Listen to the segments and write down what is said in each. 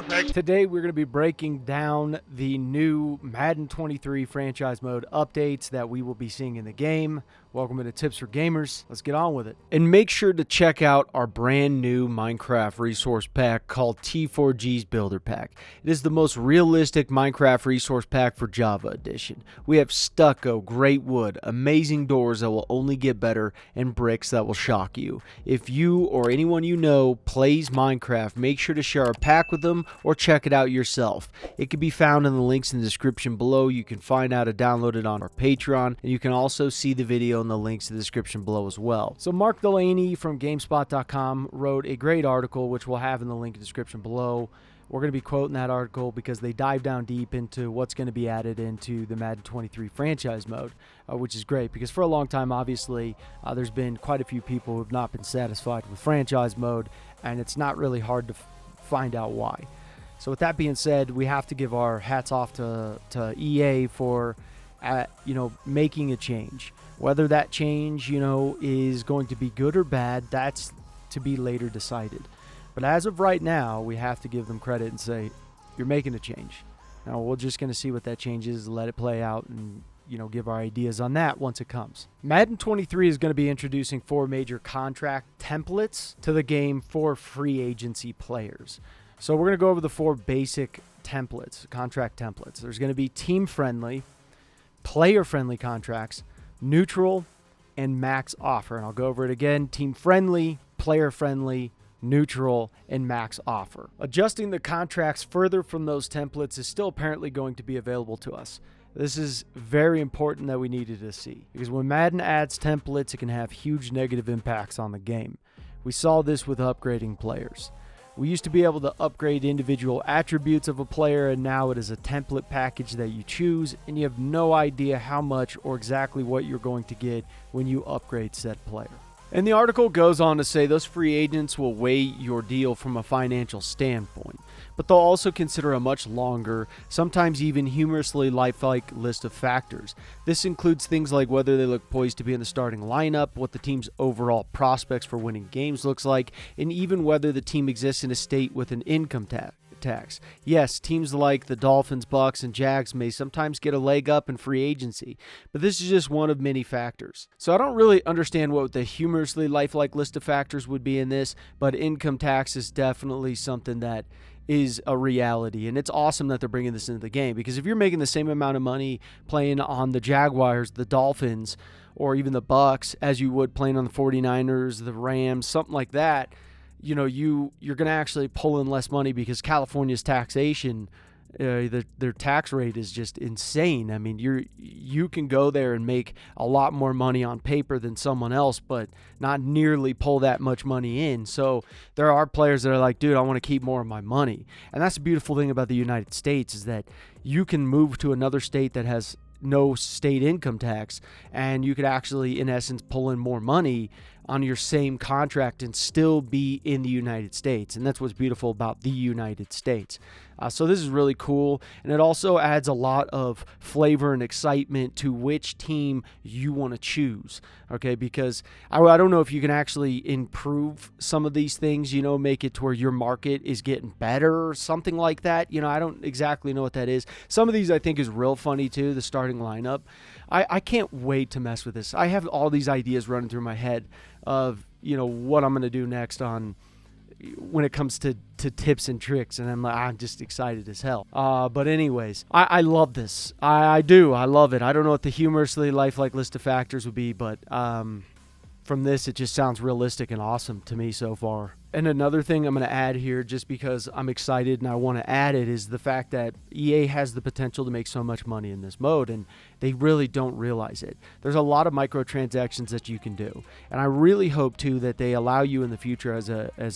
Today we're going to be breaking down the new Madden 23 franchise mode updates that we will be seeing in the game. Welcome to Tips for Gamers. Let's get on with it. And make sure to check out our brand new Minecraft resource pack called T4G's Builder Pack. It is the most realistic Minecraft resource pack for Java Edition. We have stucco, great wood, amazing doors that will only get better, and bricks that will shock you. If you or anyone you know plays Minecraft, make sure to share our pack with them or check it out yourself. It can be found in the links in the description below. You can find out how to download it on our Patreon, and you can also see the video in the links in the description below as well. So Mark Delaney from GameSpot.com wrote a great article, which we'll have in the link in the description below. We're going to be quoting that article because they dive down deep into what's going to be added into the Madden 23 franchise mode, which is great because for a long time, obviously, there's been quite a few people who have not been satisfied with franchise mode, and it's not really hard to find out why. So with that being said, we have to give our hats off to EA for, making a change. Whether that change, is going to be good or bad, that's to be later decided. But as of right now, we have to give them credit and say, you're making a change. Now, we're just going to see what that change is, let it play out, and give our ideas on that once it comes. Madden 23 is going to be introducing 4 major contract templates to the game for free agency players. So we're going to go over the 4 basic templates, contract templates. There's going to be team-friendly, player-friendly contracts, neutral, and max offer. And I'll go over it again. Team-friendly, player-friendly, neutral, and max offer. Adjusting the contracts further from those templates is still apparently going to be available to us. This is very important that we needed to see because when Madden adds templates, it can have huge negative impacts on the game. We saw this with upgrading players. We used to be able to upgrade individual attributes of a player, and now it is a template package that you choose, and you have no idea how much or exactly what you're going to get when you upgrade said player. And the article goes on to say those free agents will weigh your deal from a financial standpoint, but they'll also consider a much longer, sometimes even humorously lifelike list of factors. This includes things like whether they look poised to be in the starting lineup, what the team's overall prospects for winning games looks like, and even whether the team exists in a state with an income tax. Yes, teams like the Dolphins, Bucks, and Jags may sometimes get a leg up in free agency, but this is just one of many factors. So I don't really understand what the humorously lifelike list of factors would be in this, but income tax is definitely something that is a reality, and it's awesome that they're bringing this into the game because if you're making the same amount of money playing on the Jaguars, the Dolphins, or even the Bucks as you would playing on the 49ers, the Rams, something like that, you're going to actually pull in less money because California's taxation, their tax rate is just insane. I mean, you can go there and make a lot more money on paper than someone else, but not nearly pull that much money in. So there are players that are like, dude, I want to keep more of my money. And that's the beautiful thing about the United States is that you can move to another state that has no state income tax, and you could actually, in essence, pull in more money on your same contract and still be in the United States. And that's what's beautiful about the United States. So this is really cool, and it also adds a lot of flavor and excitement to which team you want to choose, okay? Because I don't know if you can actually improve some of these things, make it to where your market is getting better or something like that. I don't exactly know what that is. Some of these I think is real funny too, the starting lineup. I can't wait to mess with this. I have all these ideas running through my head of, what I'm going to do next on when it comes to tips and tricks, and I'm just excited as hell. But anyways, I love this. I do. I love it. I don't know what the humorously lifelike list of factors would be, but from this, it just sounds realistic and awesome to me so far. And another thing I'm going to add here, just because I'm excited and I want to add it, is the fact that EA has the potential to make so much money in this mode, and they really don't realize it. There's a lot of microtransactions that you can do, and I really hope too that they allow you in the future as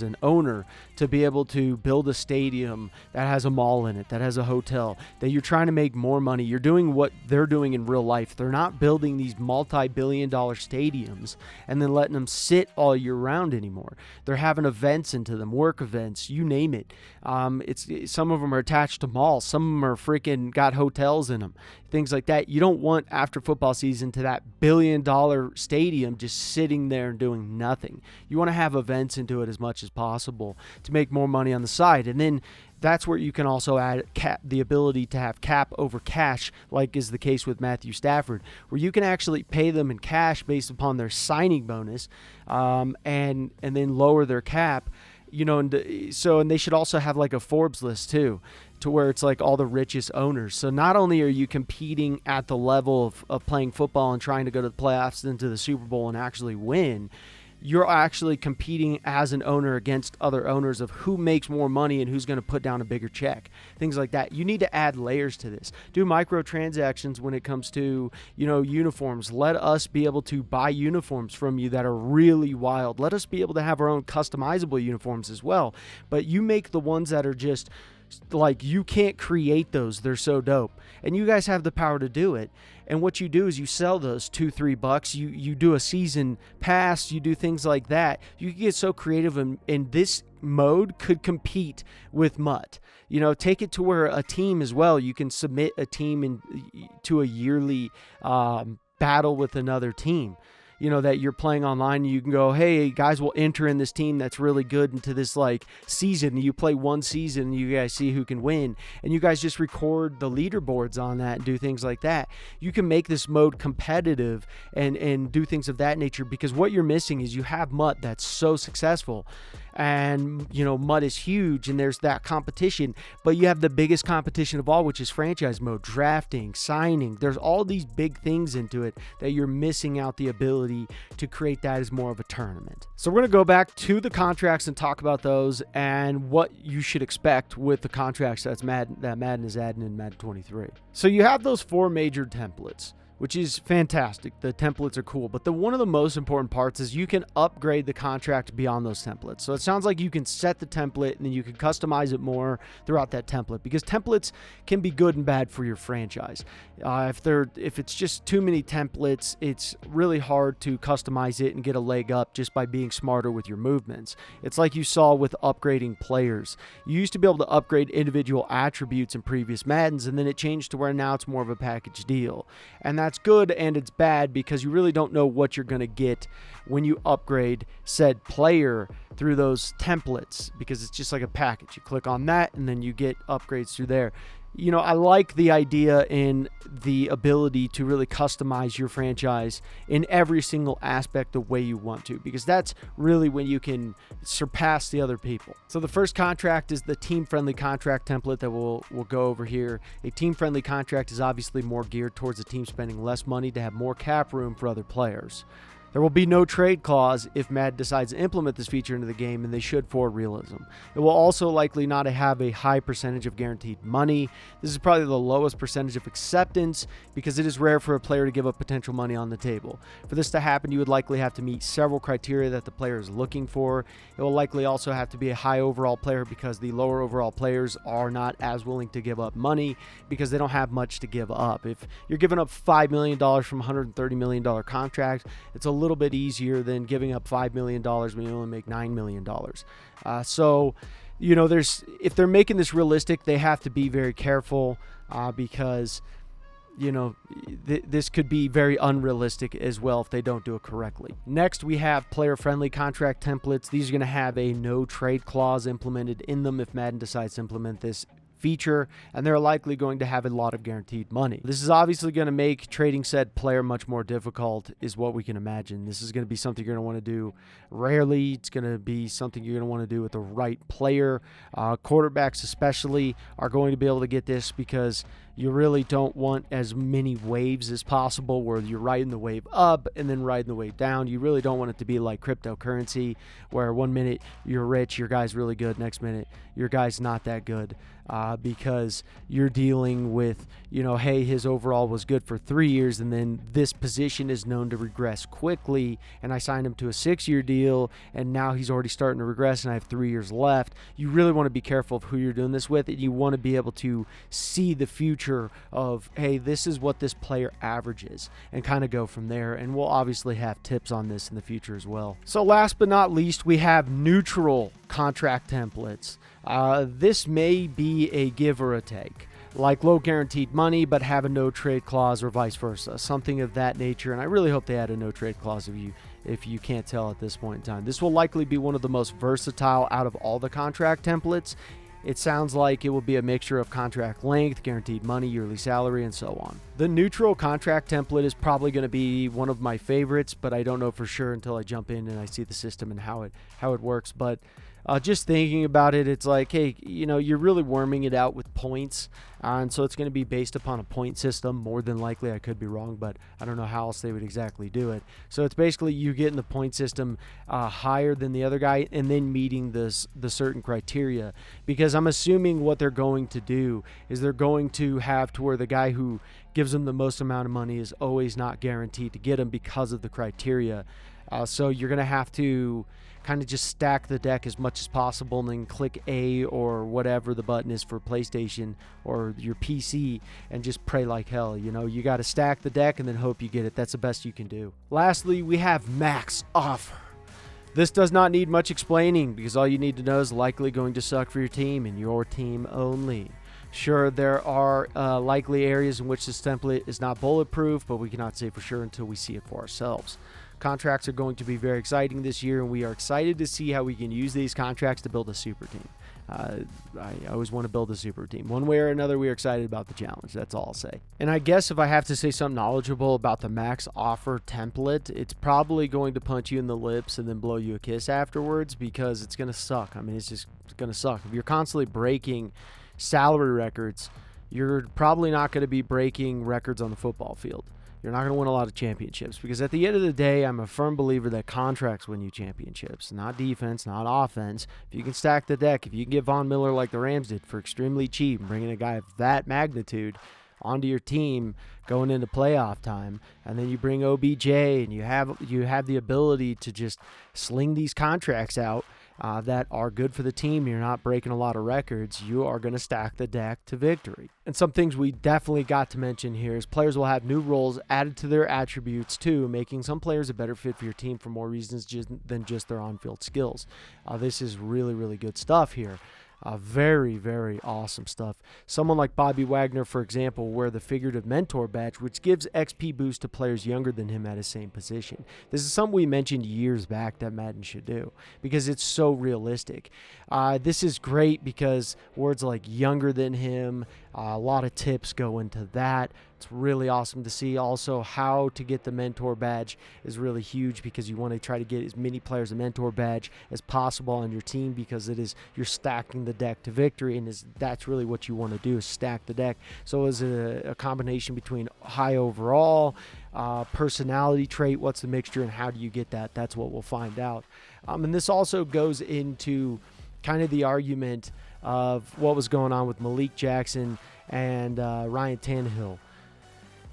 an owner to be able to build a stadium that has a mall in it, that has a hotel, that you're trying to make more money. You're doing what they're doing in real life. They're not building these multi-billion-dollar stadiums and then letting them sit all year round anymore. They're having events into them, work events, you name it. Some of them are attached to malls. Some of them are freaking got hotels in them, things like that. You don't want after football season to that $1 billion stadium just sitting there and doing nothing. You want to have events into it as much as possible to make more money on the side. And then that's where you can also add the ability to have cap over cash, like is the case with Matthew Stafford, where you can actually pay them in cash based upon their signing bonus, and then lower their cap. And they should also have like a Forbes list too, to where it's like all the richest owners. So not only are you competing at the level of playing football and trying to go to the playoffs, into the Super Bowl and actually win, you're actually competing as an owner against other owners of who makes more money and who's going to put down a bigger check, things like that. You need to add layers to this. Do microtransactions when it comes to, uniforms. Let us be able to buy uniforms from you that are really wild. Let us be able to have our own customizable uniforms as well. But you make the ones that are just like, you can't create those. They're so dope. And you guys have the power to do it. And what you do is you sell those $2-3. You do a season pass. You do things like that. You can get so creative, and this mode could compete with MUT. Take it to where a team as well. You can submit a team to a yearly battle with another team. That you're playing online. You can go, hey, guys will enter in this team that's really good into this like season. You play one season and you guys see who can win. And you guys just record the leaderboards on that and do things like that. You can make this mode competitive and do things of that nature, because what you're missing is you have MUT that's so successful. And, MUT is huge and there's that competition, but you have the biggest competition of all, which is franchise mode, drafting, signing. There's all these big things into it that you're missing out the ability to create that as more of a tournament. So we're going to go back to the contracts and talk about those and what you should expect with the contracts that Madden is adding in Madden 23. So you have those 4 major templates, which is fantastic. The templates are cool, but one of the most important parts is you can upgrade the contract beyond those templates. So it sounds like you can set the template and then you can customize it more throughout that template, because templates can be good and bad for your franchise. If it's just too many templates, it's really hard to customize it and get a leg up just by being smarter with your movements. It's like you saw with upgrading players. You used to be able to upgrade individual attributes in previous Maddens, and then it changed to where now it's more of a package deal. And that's good and it's bad, because you really don't know what you're going to get when you upgrade said player through those templates, because it's just like a package. You click on that and then you get upgrades through there. I like the idea in the ability to really customize your franchise in every single aspect the way you want to, because that's really when you can surpass the other people. So the first contract is the team-friendly contract template that we'll go over here. A team-friendly contract is obviously more geared towards the team spending less money to have more cap room for other players. There will be no trade clause if Madden decides to implement this feature into the game, and they should for realism. It will also likely not have a high percentage of guaranteed money. This is probably the lowest percentage of acceptance, because it is rare for a player to give up potential money on the table. For this to happen, you would likely have to meet several criteria that the player is looking for. It will likely also have to be a high overall player, because the lower overall players are not as willing to give up money because they don't have much to give up. If you're giving up $5 million from a $130 million contract, it's a little bit easier than giving up $5 million when you only make $9 million. If they're making this realistic, they have to be very careful, because this could be very unrealistic as well if they don't do it correctly. Next, we have player-friendly contract templates. These are going to have a no trade clause implemented in them if Madden decides to implement this feature, and they're likely going to have a lot of guaranteed money. This is obviously going to make trading said player much more difficult, is what we can imagine. This is going to be something you're going to want to do rarely. It's going to be something you're going to want to do with the right player. Quarterbacks especially are going to be able to get this, because you really don't want as many waves as possible where you're riding the wave up and then riding the wave down. You really don't want it to be like cryptocurrency, where one minute you're rich, your guy's really good, next minute your guy's not that good, because you're dealing with, hey, his overall was good for 3 years, and then this position is known to regress quickly, and I signed him to a 6-year deal, and now he's already starting to regress, and I have 3 years left. You really want to be careful of who you're doing this with, and you want to be able to see the future of, hey, this is what this player averages, and kind of go from there. And we'll obviously have tips on this in the future as well. So last but not least, we have neutral contract templates. This may be a give or a take, like low guaranteed money but have a no trade clause, or vice versa, something of that nature. And I really hope they add a no trade clause if you can't tell at this point in time. This will likely be one of the most versatile out of all the contract templates, It sounds like it will be a mixture of contract length, guaranteed money, yearly salary, and so on. The neutral contract template is probably going to be one of my favorites, but I don't know for sure until I jump in and I see the system and how it works. But just thinking about it, it's like, hey, you're really worming it out with points. And so it's going to be based upon a point system, more than likely. I could be wrong, but I don't know how else they would exactly do it. So it's basically you getting the point system higher than the other guy and then meeting the certain criteria. Because I'm assuming what they're going to do is they're going to have to where the guy who gives them the most amount of money is always not guaranteed to get them because of the criteria. So you're going to have to kind of just stack the deck as much as possible and then click A or whatever the button is for PlayStation or your PC and just pray like hell. You got to stack the deck and then hope you get it. That's the best you can do. Lastly, we have max offer. This does not need much explaining because all you need to know is likely going to suck for your team and your team only. Sure, there are likely areas in which this template is not bulletproof, but we cannot say for sure until we see it for ourselves. Contracts are going to be very exciting this year, and we are excited to see how we can use these contracts to build a super team. I always want to build a super team. One way or another, we are excited about the challenge. That's all I'll say. And I guess if I have to say something knowledgeable about the max offer template, it's probably going to punch you in the lips and then blow you a kiss afterwards because it's going to suck. I mean, it's just going to suck. If you're constantly breaking salary records, you're probably not going to be breaking records on the football field. You're not going to win a lot of championships because at the end of the day, I'm a firm believer that contracts win you championships, not defense, not offense. If you can stack the deck, if you can get Von Miller like the Rams did for extremely cheap and bringing a guy of that magnitude onto your team going into playoff time, and then you bring OBJ and you have the ability to just sling these contracts out that are good for the team, you're not breaking a lot of records, you are going to stack the deck to victory. And some things we definitely got to mention here is players will have new roles added to their attributes too, making some players a better fit for your team for more reasons than just their on-field skills. This is really, really good stuff here. Very, very awesome stuff. Someone like Bobby Wagner, for example, will wear the figurative mentor badge, which gives XP boost to players younger than him at his same position. This is something we mentioned years back that Madden should do because it's so realistic. This is great because words like younger than him, a lot of tips go into that. It's really awesome to see. Also, how to get the mentor badge is really huge because you want to try to get as many players a mentor badge as possible on your team because you're stacking the deck to victory, and that's really what you want to do is stack the deck. So is it a combination between high overall, personality trait, what's the mixture, and how do you get that? That's what we'll find out. And this also goes into kind of the argument of what was going on with Malik Jackson and Ryan Tannehill.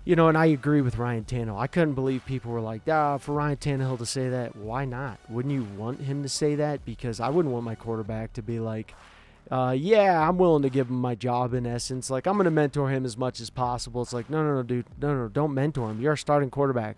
And I agree with Ryan Tannehill. I couldn't believe people were like, for Ryan Tannehill to say that, why not? Wouldn't you want him to say that? Because I wouldn't want my quarterback to be like, yeah, I'm willing to give him my job in essence. Like, I'm going to mentor him as much as possible. It's like, no, dude. No, don't mentor him. You're a starting quarterback.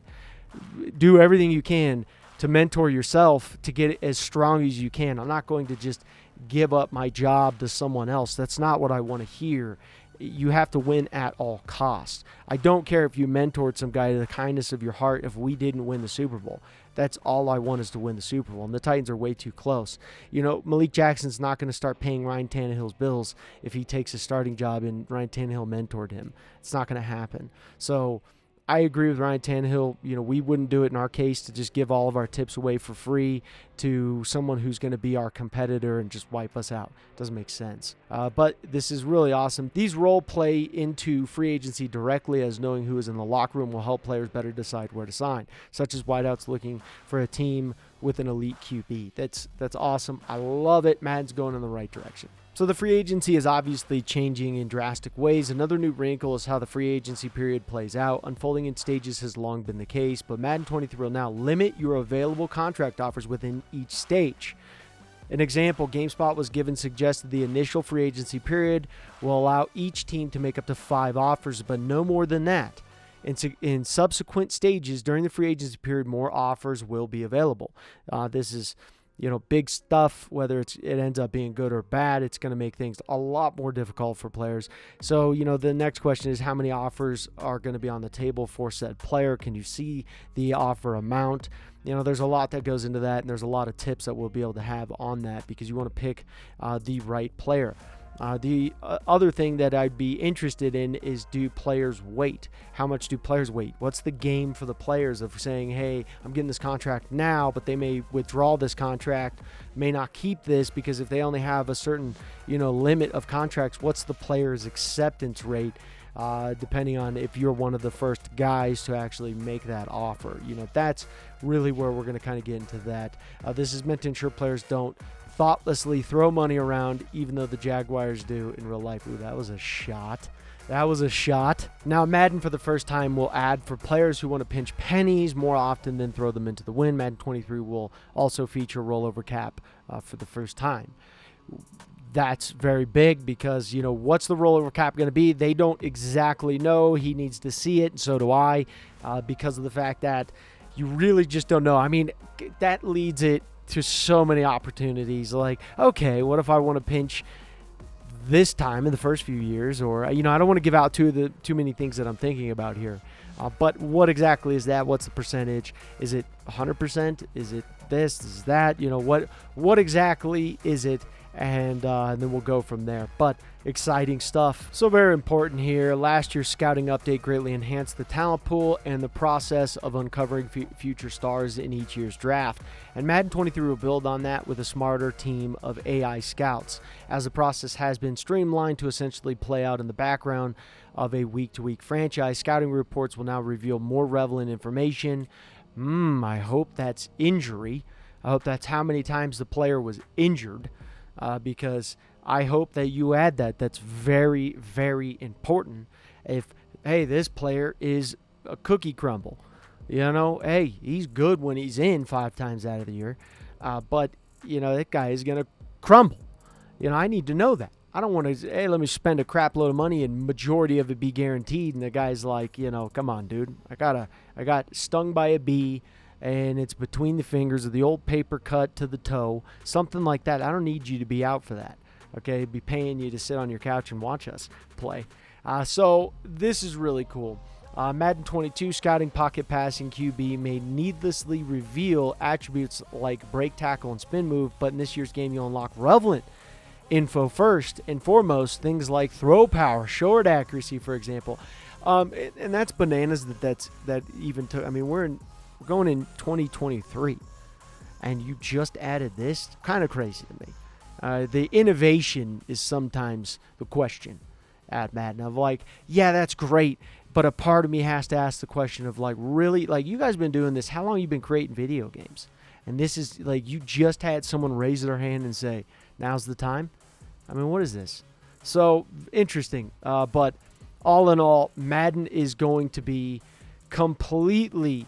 Do everything you can to mentor yourself to get it as strong as you can. I'm not going to just give up my job to someone else. That's not what I want to hear. You have to win at all costs. I don't care if you mentored some guy to the kindness of your heart if we didn't win the Super Bowl. That's all I want is to win the Super Bowl. And the Titans are way too close. Malik Jackson's not going to start paying Ryan Tannehill's bills if he takes a starting job and Ryan Tannehill mentored him. It's not going to happen. So I agree with Ryan Tannehill. We wouldn't do it in our case to just give all of our tips away for free to someone who's going to be our competitor and just wipe us out. Doesn't make sense. But this is really awesome. These role play into free agency directly, as knowing who is in the locker room will help players better decide where to sign, such as wideouts looking for a team with an elite QB. That's awesome. I love it. Madden's going in the right direction. So the free agency is obviously changing in drastic ways. Another new wrinkle is how the free agency period plays out. Unfolding in stages has long been the case, but Madden 23 will now limit your available contract offers within each stage. An example GameSpot was given suggested the initial free agency period will allow each team to make up to 5 offers, but no more than that. In subsequent stages during the free agency period, more offers will be available. This is big stuff. Whether it ends up being good or bad, it's going to make things a lot more difficult for players. So, the next question is how many offers are going to be on the table for said player? Can you see the offer amount? There's a lot that goes into that, and there's a lot of tips that we'll be able to have on that because you want to pick the right player. The other thing that I'd be interested in is, do players wait? How much do players wait? What's the game for the players of saying, hey, I'm getting this contract now, but they may withdraw this contract, may not keep this, because if they only have a certain, limit of contracts, what's the player's acceptance rate? Depending on if you're one of the first guys to actually make that offer. That's really where we're going to kind of get into that. This is meant to ensure players don't thoughtlessly throw money around, even though the Jaguars do in real life. Ooh, that was a shot. That was a shot. Now, Madden for the first time will add for players who want to pinch pennies more often than throw them into the wind. Madden 23 will also feature rollover cap for the first time. That's very big because, what's the rollover cap going to be? They don't exactly know. He needs to see it, and so do I, because of the fact that you really just don't know. I mean, that leads it to so many opportunities. Like, okay, what if I want to pinch this time in the first few years? Or, I don't want to give out too many things that I'm thinking about here. But what exactly is that? What's the percentage? Is it 100%? Is it this? Is that? What exactly is it? And then we'll go from there. But exciting stuff. So very important here. Last year's scouting update greatly enhanced the talent pool and the process of uncovering future stars in each year's draft. And Madden 23 will build on that with a smarter team of AI scouts, as the process has been streamlined to essentially play out in the background of a week-to-week franchise. Scouting reports will now reveal more relevant information. I hope that's injury. I hope that's how many times the player was injured. Because I hope that you add that. That's very, very important. If, hey, this player is a cookie crumble, hey, he's good when he's in 5 times out of the year, but, that guy is going to crumble. I need to know that. I don't want to, hey, let me spend a crap load of money and majority of it be guaranteed, and the guy's like, come on, dude, I got stung by a bee, and it's between the fingers of the old paper cut to the toe, something like that. I don't need you to be out for that, okay? I'd be paying you to sit on your couch and watch us play. So this is really cool. Madden 22 scouting pocket passing QB may needlessly reveal attributes like break, tackle, and spin move, but in this year's game you'll unlock relevant info first and foremost, things like throw power, short accuracy, for example. And that's bananas that even took. I mean, we're going in 2023, and you just added this. Kind of crazy to me. The innovation is sometimes the question at Madden of like, yeah, that's great, but a part of me has to ask the question of like, really, like, you guys been doing this? How long have you been creating video games? And this is like, you just had someone raise their hand and say, now's the time. I mean, what is this? So interesting. But all in all, Madden is going to be completely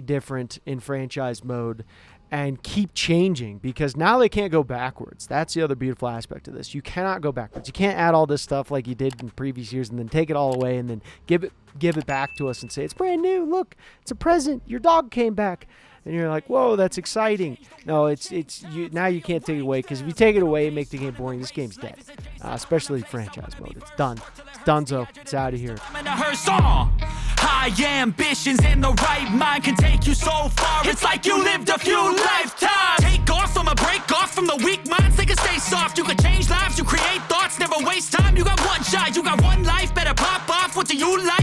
different in franchise mode and keep changing, because now they can't go backwards. That's the other beautiful aspect of this. You cannot go backwards. You can't add all this stuff like you did in previous years and then take it all away and then give it back to us and say, it's brand new. Look, it's a present. Your dog came back. And you're like, whoa, that's exciting. No, it's you now. You can't take it away, because if you take it away and make the game boring, this game's dead. Especially franchise mode. It's done. It's donezo. It's out of here. High ambitions and the right mind can take you so far. It's like you lived a few lifetimes. Take off from a break off from the weak minds. They can stay soft. You can change lives. You create thoughts. Never waste time. You got one shot. You got one life. Better pop off. What do you like?